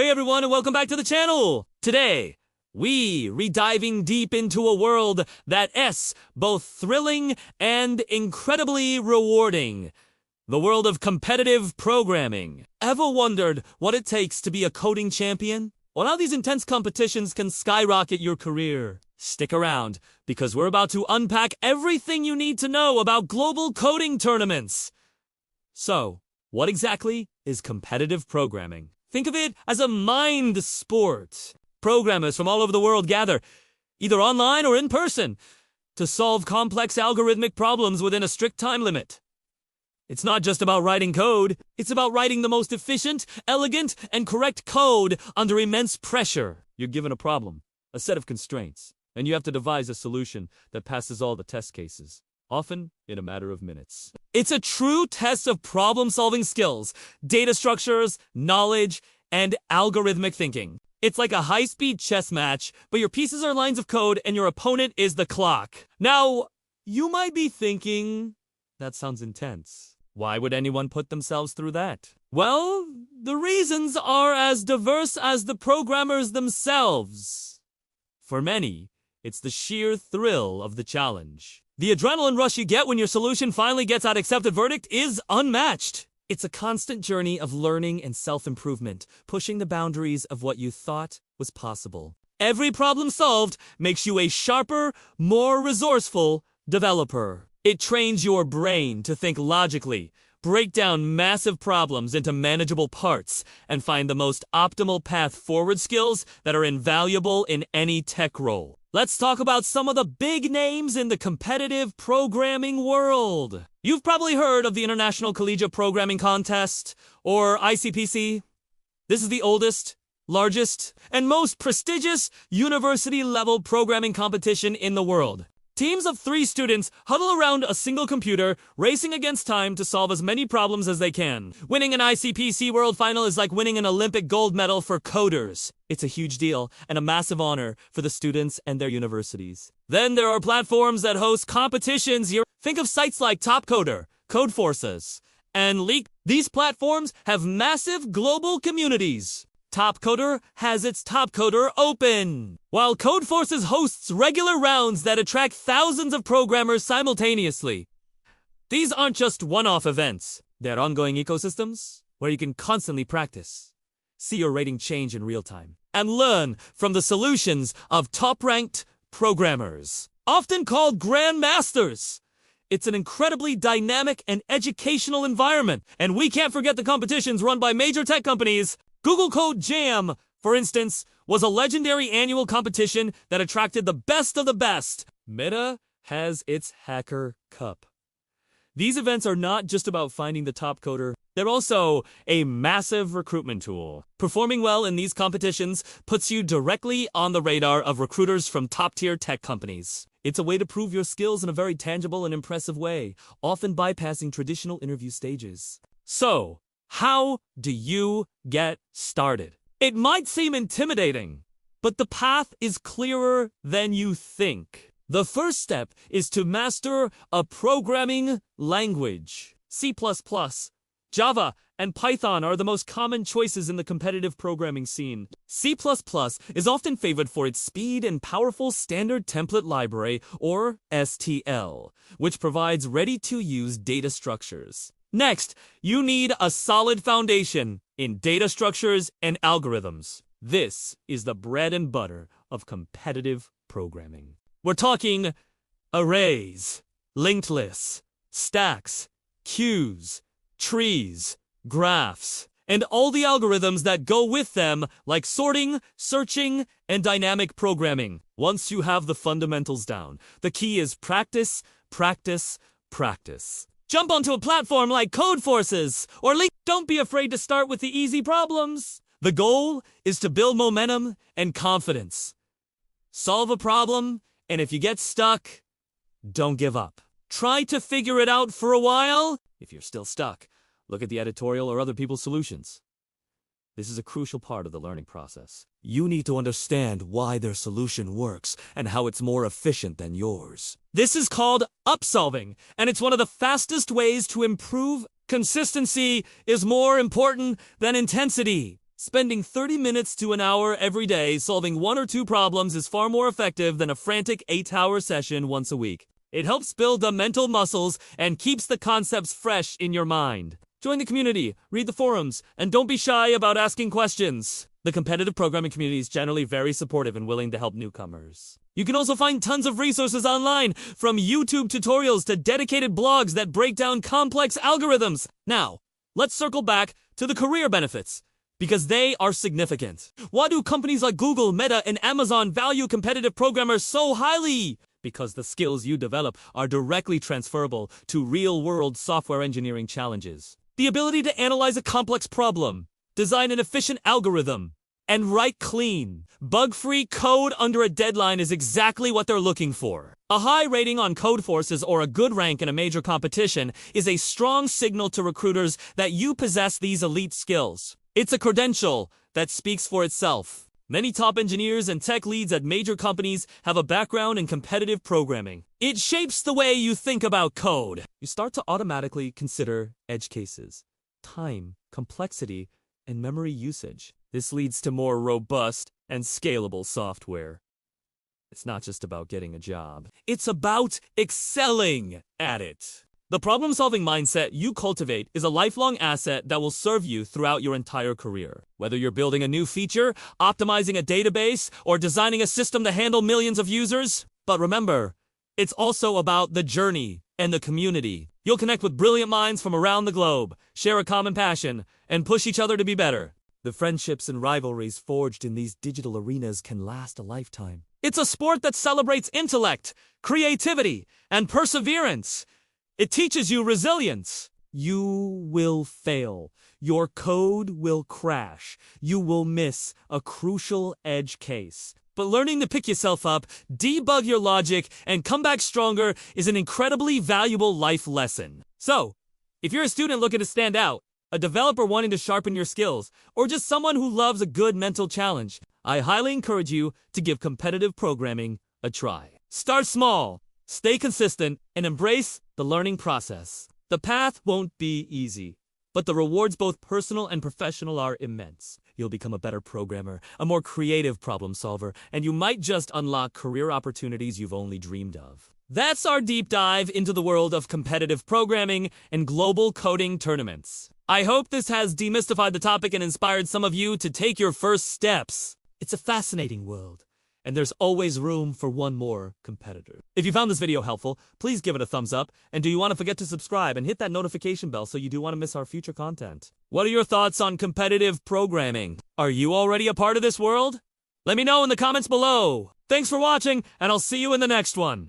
Hey everyone, and welcome back to the channel! Today, we re-diving deep into a world that's both thrilling and incredibly rewarding. The world of competitive programming. Ever wondered what it takes to be a coding champion? Well, how these intense competitions can skyrocket your career. Stick around, because we're about to unpack everything you need to know about global coding tournaments. So, what exactly is competitive programming? Think of it as a mind sport. Programmers from all over the world gather, either online or in person, to solve complex algorithmic problems within a strict time limit. It's not just about writing code, it's about writing the most efficient, elegant, and correct code under immense pressure. You're given a problem, a set of constraints, and you have to devise a solution that passes all the test cases, often in a matter of minutes. It's a true test of problem-solving skills, data structures, knowledge, and algorithmic thinking. It's like a high-speed chess match, but your pieces are lines of code and your opponent is the clock. Now, you might be thinking, that sounds intense. Why would anyone put themselves through that? Well, the reasons are as diverse as the programmers themselves. For many, it's the sheer thrill of the challenge. The adrenaline rush you get when your solution finally gets that accepted verdict is unmatched. It's a constant journey of learning and self-improvement, pushing the boundaries of what you thought was possible. Every problem solved makes you a sharper, more resourceful developer. It trains your brain to think logically, break down massive problems into manageable parts, and find the most optimal path forward skills that are invaluable in any tech role. Let's talk about some of the big names in the competitive programming world. You've probably heard of the International Collegiate Programming Contest, or ICPC. This is the oldest, largest, and most prestigious university-level programming competition in the world. Teams of 3 students huddle around a single computer, racing against time to solve as many problems as they can. Winning an ICPC World Final is like winning an Olympic gold medal for coders. It's a huge deal and a massive honor for the students and their universities. Then there are platforms that host competitions. Think of sites like Topcoder, Codeforces, and Leak. These platforms have massive global communities. Topcoder has its Topcoder Open, while Codeforces hosts regular rounds that attract thousands of programmers simultaneously. These aren't just one-off events. They're ongoing ecosystems where you can constantly practice, see your rating change in real time, and learn from the solutions of top-ranked programmers, often called grandmasters. It's an incredibly dynamic and educational environment, and we can't forget the competitions run by major tech companies. Google Code Jam, for instance, was a legendary annual competition that attracted the best of the best. Meta has its Hacker Cup. These events are not just about finding the top coder, they're also a massive recruitment tool. Performing well in these competitions puts you directly on the radar of recruiters from top-tier tech companies. It's a way to prove your skills in a very tangible and impressive way, often bypassing traditional interview stages. So, how do you get started? It might seem intimidating, but the path is clearer than you think. The first step is to master a programming language. C++, Java, and Python are the most common choices in the competitive programming scene. C++ is often favored for its speed and powerful standard template library, or STL, which provides ready-to-use data structures. Next, you need a solid foundation in data structures and algorithms. This is the bread and butter of competitive programming. We're talking arrays, linked lists, stacks, queues, trees, graphs, and all the algorithms that go with them, like sorting, searching, and dynamic programming. Once you have the fundamentals down, the key is practice, practice, practice. Jump onto a platform like Codeforces or Leak. Don't be afraid to start with the easy problems. The goal is to build momentum and confidence. Solve a problem, and if you get stuck, don't give up. Try to figure it out for a while. If you're still stuck, look at the editorial or other people's solutions. This is a crucial part of the learning process. You need to understand why their solution works and how it's more efficient than yours. This is called upsolving, and it's one of the fastest ways to improve. Consistency is more important than intensity. Spending 30 minutes to an hour every day solving 1 or 2 problems is far more effective than a frantic 8-hour session once a week. It helps build the mental muscles and keeps the concepts fresh in your mind. Join the community, read the forums, and don't be shy about asking questions. The competitive programming community is generally very supportive and willing to help newcomers. You can also find tons of resources online, from YouTube tutorials to dedicated blogs that break down complex algorithms. Now, let's circle back to the career benefits, because they are significant. Why do companies like Google, Meta, and Amazon value competitive programmers so highly? Because the skills you develop are directly transferable to real-world software engineering challenges. The ability to analyze a complex problem, design an efficient algorithm, and write clean, bug-free code under a deadline is exactly what they're looking for. A high rating on Codeforces or a good rank in a major competition is a strong signal to recruiters that you possess these elite skills. It's a credential that speaks for itself. Many top engineers and tech leads at major companies have a background in competitive programming. It shapes the way you think about code. You start to automatically consider edge cases, time, complexity, and memory usage. This leads to more robust and scalable software. It's not just about getting a job. It's about excelling at it. The problem-solving mindset you cultivate is a lifelong asset that will serve you throughout your entire career. Whether you're building a new feature, optimizing a database, or designing a system to handle millions of users. But remember, it's also about the journey and the community. You'll connect with brilliant minds from around the globe, share a common passion, and push each other to be better. The friendships and rivalries forged in these digital arenas can last a lifetime. It's a sport that celebrates intellect, creativity, and perseverance. It teaches you resilience. You will fail. Your code will crash. You will miss a crucial edge case. But learning to pick yourself up, debug your logic, and come back stronger is an incredibly valuable life lesson. So, if you're a student looking to stand out, a developer wanting to sharpen your skills, or just someone who loves a good mental challenge, I highly encourage you to give competitive programming a try. Start small, stay consistent, and embrace the learning process. The path won't be easy, but the rewards, both personal and professional, are immense. You'll become a better programmer, a more creative problem solver, and you might just unlock career opportunities you've only dreamed of. That's our deep dive into the world of competitive programming and global coding tournaments. I hope this has demystified the topic and inspired some of you to take your first steps. It's a fascinating world, and there's always room for one more competitor. If you found this video helpful, please give it a thumbs up, and do you want to forget to subscribe and hit that notification bell so you do want to miss our future content. What are your thoughts on competitive programming? Are you already a part of this world? Let me know in the comments below. Thanks for watching, and I'll see you in the next one.